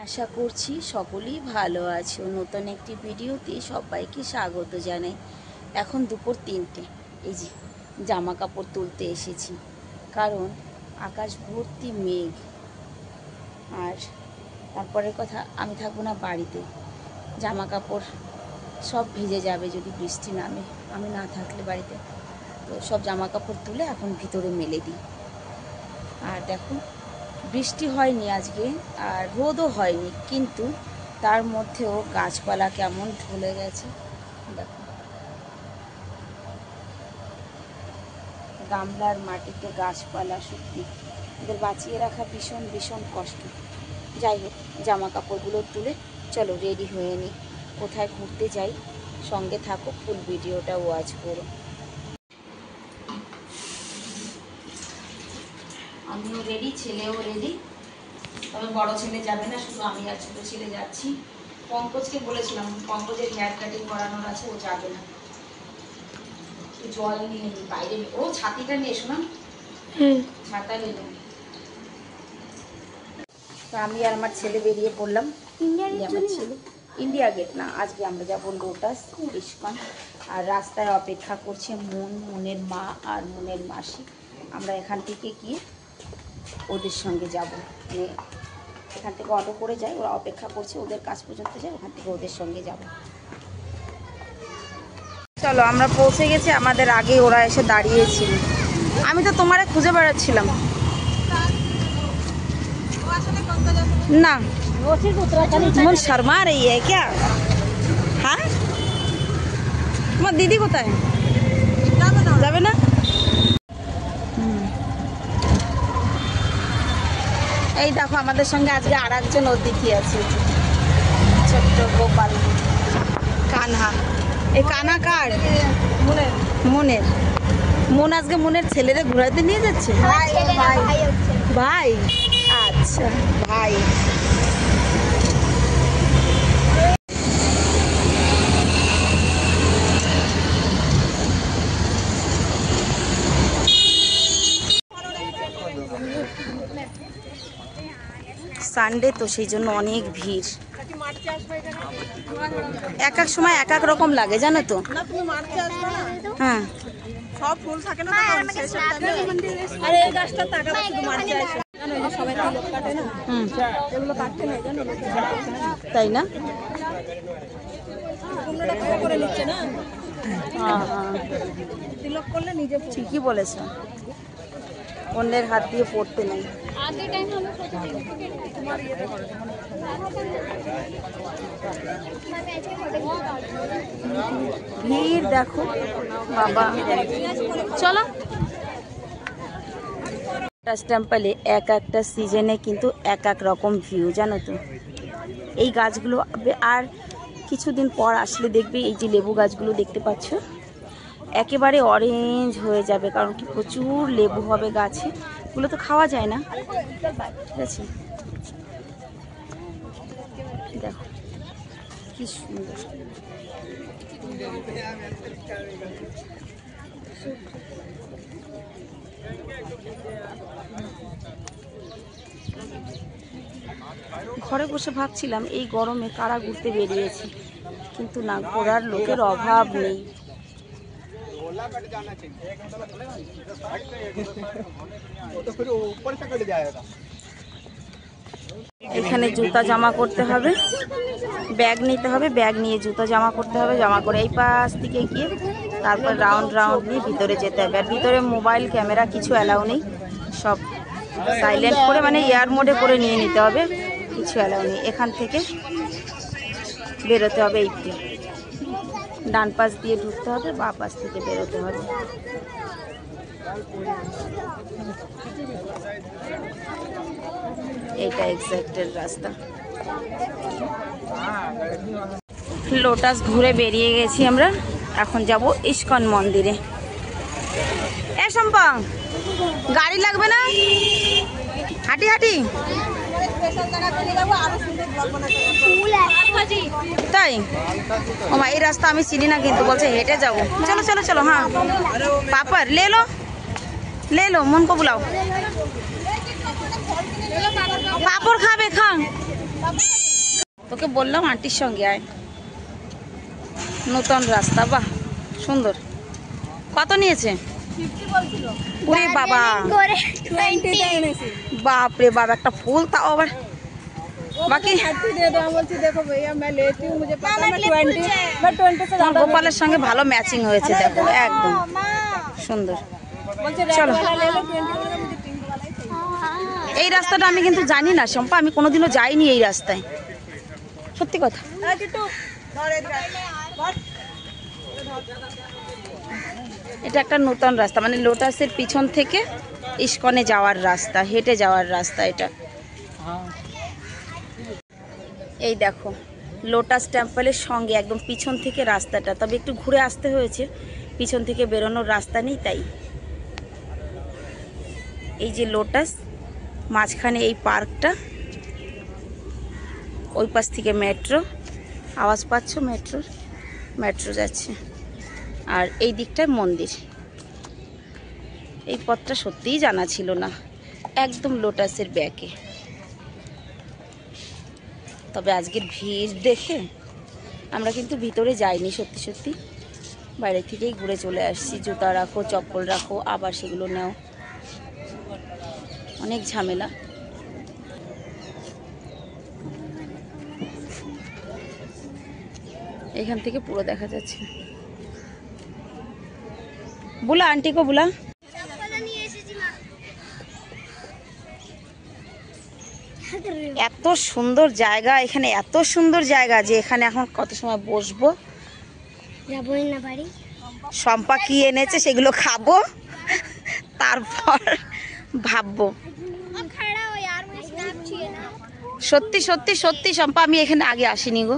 আশা করছি সকলেই ভালো আছো। নতুন একটি ভিডিওতে সবাইকে স্বাগত জানাই। এখন দুপুর 3টে। এই যে জামা কাপড় তুলতে এসেছি, কারণ আকাশ ভর্তি মেঘ। আর তারপরের কথা, আমি থাকবো না বাড়িতে, জামা কাপড় সব ভিজে যাবে যদি বৃষ্টি নামে, আমি না থাকলে বাড়িতে। তো সব জামা কাপড় তুলে এখন ভিতরে মেলে দিই। আর দেখো, বৃষ্টি হয়নি আজকে আর রোদও হয়নি, কিন্তু তার মধ্যেও গাছপালা কেমন ঢলে গেছে। দেখো, গামলার মাটিতে গাছপালা, সত্যি এদের বাঁচিয়ে রাখা ভীষণ ভীষণ কষ্ট। যাই হোক, জামা কাপড়গুলো তুলে চলো রেডি হয়ে নিই, কোথায় ঘুরতে যাই। সঙ্গে থাকো, ফুল ভিডিওটা ওয়াচ করো। আমিও রেডি, ছেলেও রেডি, তবে বড় ছেলে যাবে না, শুধু আমি আর ছোটো ছেলে যাচ্ছি। পঙ্কজকে বলেছিলাম, পঙ্কজের হেয়ার কাটিং করানোর আছে, ও যাবে না। জল নিয়ে নি বাইরে, ও ছাতিটা নিয়ে এসো না, ছাতা নিয়ে। তো আমি আর আমার ছেলে বেরিয়ে পড়লাম। আমার ছেলে ইন্ডিয়া গেট না, আজকে আমরা যাবো লোটাস, ইস্কন। আর রাস্তায় অপেক্ষা করছে মনের মা আর মনের মাসি। আমরা এখান থেকে গিয়ে ওদের সঙ্গে যাব, মানে এখান থেকে অটো করে যাই, ওরা অপেক্ষা করছে, ওদের কাজ পর্যন্ত যায়, ওখান থেকে ওদের সঙ্গে যাব। চলো, আমরা পৌঁছে গেছি, আমাদের আগে ওরা এসে দাঁড়িয়েছিল। আমি তো তোমারে খুঁজে বেড়াচ্ছিলাম না। মন শর্মা रही है क्या? হ্যাঁ, তোমার দিদি কোথায়? যাবে না? এই দেখো, আমাদের সঙ্গে আজকে আর একজন অতিথি আছে, ছোট্ট গোপাল কানহা। এই কানা কার? মনের। মন আজকে মনের ছেলেরে ঘুরাইতে নিয়ে যাচ্ছে। ভাই, আচ্ছা ভাই। সানডে তো, সেই জন্য অনেক ভিড়। এক এক সময় এক এক রকম লাগে, জানো তো। হ্যাঁ, সব ফুল থাকে না, আর এই গাছটা টাকা শুধু মারতে আসে, জানো, এই সবাই লোক কাটে না, এগুলো কাটতে নেই, জানো, তাই না? কুমড়োটা ভালো করে নিচ্ছে না। হ্যাঁ হ্যাঁ, তিলক করলে নিজে। ঠিকই বলেছ, অন্যের হাত দিয়ে পড়তে নেই। ভিড় দেখো বাবা। চলো, লোটাস টেম্পলে এক একটা সিজনে কিন্তু এক এক রকম ভিউ, জানো তো। এই গাছগুলো আর কিছুদিন পর আসলে দেখবে, এই যে লেবু গাছগুলো দেখতে পাচ্ছ, একেবারে অরেঞ্জ হয়ে যাবে, কারণ কি প্রচুর লেবু হবে গাছে। এগুলো তো খাওয়া যায় না, ঠিক আছে। দেখো কি সুন্দর। ঘরে বসে ভাবছিলাম, এই গরমে কারা ঘুরতে বেরিয়েছে, কিন্তু না, ঘোরার লোকের অভাব নেই। এখানে জুতা জামা করতে হবে, ব্যাগ নিতে হবে, ব্যাগ নিয়ে জুতো জামা করতে হবে, জামা করে এই পাশ থেকে গিয়ে তারপর রাউন্ড রাউন্ড নিয়ে ভিতরে যেতে হবে। আর ভিতরে মোবাইল ক্যামেরা কিছু অ্যালাউ নেই, সব সাইলেন্ট করে, মানে এয়ার মোডে করে নিয়ে নিতে হবে, কিছু অ্যালাউ নেই। এখান থেকে বেরোতে হবে, এই ডান পাশ দিয়ে ঢুকতে হবে, বাঁ পাশ থেকে বেরোতে হবে। এটা এক্সাক্টের রাস্তা। লোটাস ঘুরে বেরিয়ে গেছি আমরা, এখন যাব ইস্কন মন্দিরে। এ সম্পা, গাড়ি লাগবে না? হাঁটি হাঁটি তাই? ও মা, এই রাস্তা আমি চিনি না, কিন্তু বলছে হেঁটে যাবো। চলো চলো চলো। হ্যাঁ, পাপড় ले लो, मन को बुलाओ। पापड़ खाबे, खा। তোকে বললাম আন্টির সঙ্গে আয়। নতুন রাস্তা, বাহ সুন্দর। কত নিয়েছে? ওরে বাবা, বাপ রে বাপ, একটা ফুল তাও আবার। বাকি গোপালের সঙ্গে ভালো ম্যাচিং হয়েছে, দেখো একদম সুন্দর। চলো, এই রাস্তাটা আমি কিন্তু জানি না শম্পা, আমি কোনোদিনও যাইনি এই রাস্তায়, সত্যি কথা। এটা একটা নতুন রাস্তা, মানে লোটাসের পিছন থেকে ইস্কনে যাওয়ার রাস্তা, হেঁটে যাওয়ার রাস্তা এটা। এই দেখো লোটাস টেম্পলের সঙ্গে একদম পিছন থেকে রাস্তাটা, তবে একটু ঘুরে আসতে হয়েছে, পিছন থেকে বেরোনোর রাস্তা নেই তাই। এই যে লোটাস, মাঝখানে এই পার্কটা, ওই পাশ থেকে মেট্রো, আওয়াজ পাচ্ছ মেট্রোর? মেট্রো যাচ্ছে। আর এই দিকটায় মন্দির। এই পথটা সত্যিই জানা ছিল না, একদম লোটাসের ব্যাকে। তবে আজকের ভিড় দেখে আমরা কিন্তু ভিতরে যাইনি, সত্যি সত্যি বাইরে থেকেই ঘুরে চলে আসছি। জুতা রাখো, চপ্পল রাখো, আবার সেগুলো নাও, অনেক ঝামেলা। এখান থেকে পুরো দেখা যাচ্ছে। বুলা আন্টি কো বুলা। এত সুন্দর জায়গা এখানে, এত সুন্দর জায়গা যে এখানে এখন কত সময় বসবো, শম্পা কি এনেছে সেগুলো খাবো, তারপর ভাববো। সত্যি সত্যি সত্যি শম্পা, আমি এখানে আগে আসিনি গো।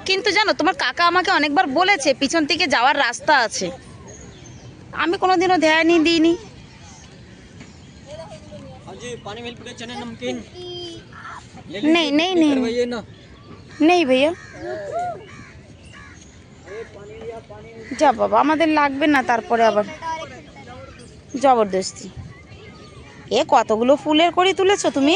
কিন্তু জানো, তোমার কাকা আমাকে অনেকবার বলেছে পিছন থেকে যাওয়ার রাস্তা আছে, আমি কোনোদিনও ধ্যানই দিইনি। नहीं नहीं नहीं नहीं भैया, যা বাবা, আমাদের লাগবে না, তারপরে আবার জবরদস্তি। এ কতগুলো ফুলের কড়ি তুলেছো তুমি?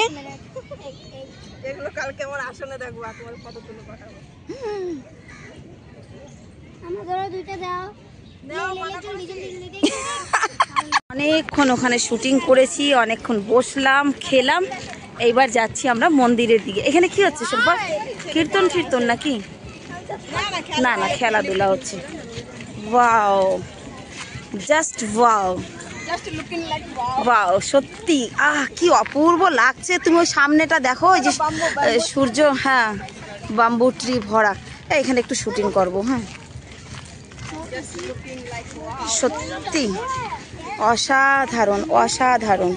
অনেকক্ষণ ওখানে শুটিং করেছি, অনেকক্ষণ বসলাম, খেলাম, এইবার যাচ্ছি আমরা মন্দিরের দিকে। এখানে কি হচ্ছে সব? কীর্তন টীর্তন নাকি? না না, খেলাধুলা হচ্ছে। ওয়াও, জাস্ট ওয়াও, ওয়াও, সত্যি কি অপূর্ব লাগছে। তুমি ওই সামনেটা দেখো, ওই যে সূর্য, হ্যাঁ বাম্বু ট্রি ভরা। এখানে একটু শুটিং করব। হ্যাঁ সত্যি অসাধারণ অসাধারণ,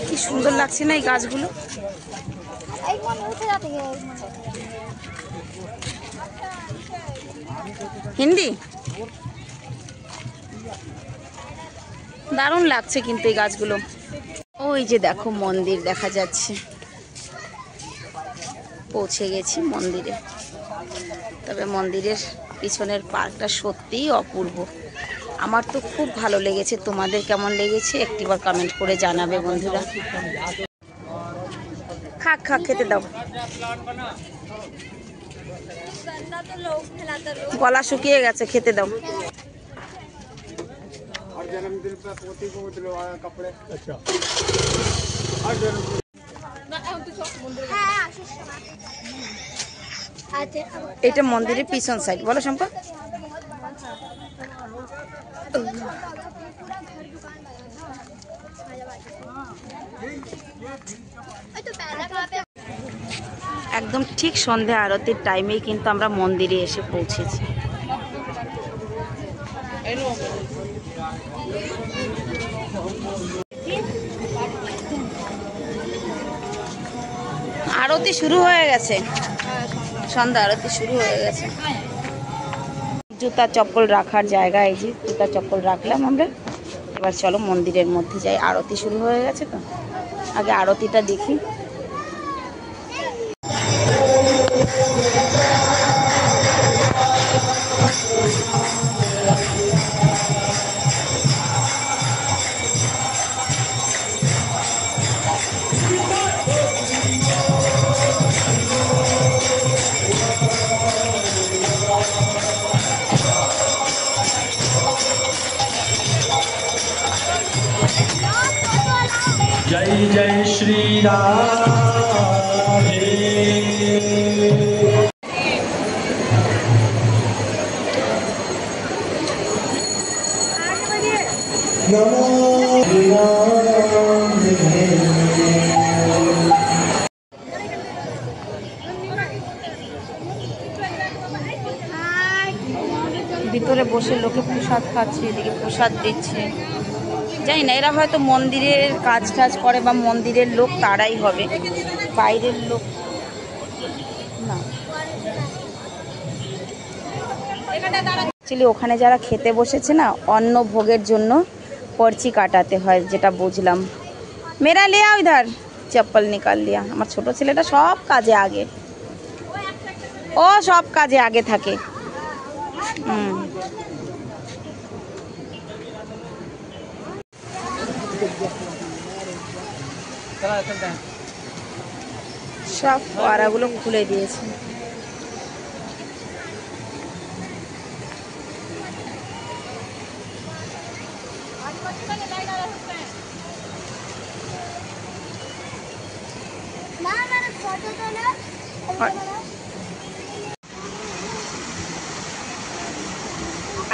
কি সুন্দর লাগছে না এই গাছগুলো। হিন্দি দারুণ লাগছে কিন্তু এই গাছগুলো। ওই যে দেখো মন্দির দেখা যাচ্ছে, পৌঁছে গেছি মন্দিরে। তবে মন্দিরের পিছনের পার্কটা সত্যিই অপূর্ব, আমার তো খুব ভালো লেগেছে। তোমাদের কেমন লেগেছে একটিবার কমেন্ট করে জানাবে বন্ধুরা। খাক খাক, খেতে দাও, গলা শুকিয়ে গেছে, খেতে দাও। এটা মন্দিরের পিছন সাইড, বলো শম্পা। একদম ঠিক সন্ধ্যা আরতির টাইমেই কিন্তু আমরা মন্দিরে এসে পৌঁছেছি। আরতি শুরু হয়ে গেছে, সন্ধ্যা আরতি শুরু হয়ে গেছে। জুতা চপ্পল রাখার জায়গা, এই যে জুতা চপ্পল রাখলাম আমরা। এবার চলো মন্দিরের মধ্যে যাই, আরতি শুরু হয়ে গেছে তো, আগে আরতিটা দেখি। जय जय श्री राधे। नमो ভিতরে বসে লোকে প্রসাদ খাচ্ছে, এদিকে প্রসাদ দিচ্ছে। জানি না, এরা হয়তো মন্দিরের কাজ টাজ করে বা মন্দিরের লোক, তারাই হবে, বাইরের লোক না। অ্যাকচুয়ালি ওখানে যারা খেতে বসেছে না, অন্ন ভোগের জন্য पर्ची কাটাতে হয়, যেটা বুঝলাম। মেরা লিয়া ইধার চপ্পল নিকাল লিয়া। আমার ছোট ছেলেটা সব কাজে আগে, ও সব কাজে আগে থাকে। সব ফোয়ারাগুলো খুলে দিয়েছে।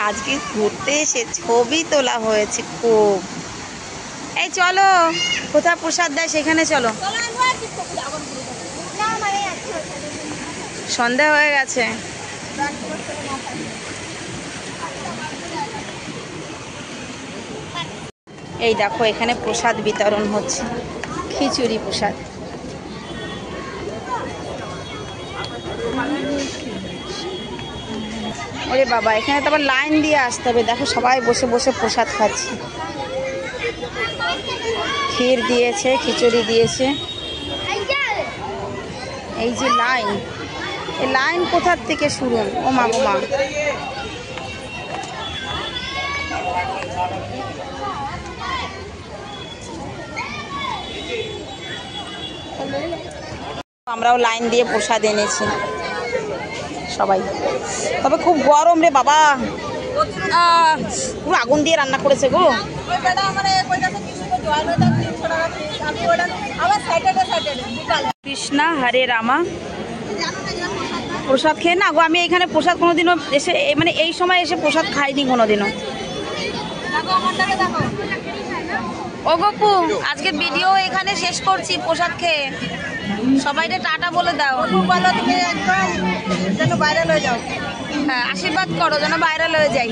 আজকে ঘুরতে এসে ছবি তোলা হয়েছে খুব। এই চলো, কোথায় প্রসাদ দেয় সেখানে চলো। সন্ধ্যা হয়ে গেছে। এই দেখো, এখানে প্রসাদ বিতরণ হচ্ছে, খিচুড়ি প্রসাদ। ওরে বাবা, এখানে তো আবার লাইন দিয়ে আসতে হবে। দেখো সবাই বসে বসে প্রসাদ খাচ্ছে। ক্ষীর দিয়েছে, খিচুড়ি দিয়েছে। এই যে লাইন, এই লাইন কোথার থেকে শুরু? ও মা গো মা, আমরাও লাইন দিয়ে প্রসাদ এনেছি সবাই। তবে খুব গরম রে বাবা, পুরো আগুন দিয়ে রান্না করেছে গো। কৃষ্ণা হরে রামা। প্রসাদ খেয়ে না গো, আমি এখানে প্রসাদ কোনোদিনও এসে, মানে এই সময় এসে প্রসাদ খাইনি কোনোদিনও। ও গপু, আজকে ভিডিও এখানে শেষ করছি প্রসাদ খেয়ে। সবাইকে টাটা বলে দাও। বলো তুমি একদম যেন ভাইরাল হয়ে যাও। হ্যাঁ, আশীর্বাদ করো যেন ভাইরাল হয়ে যাই।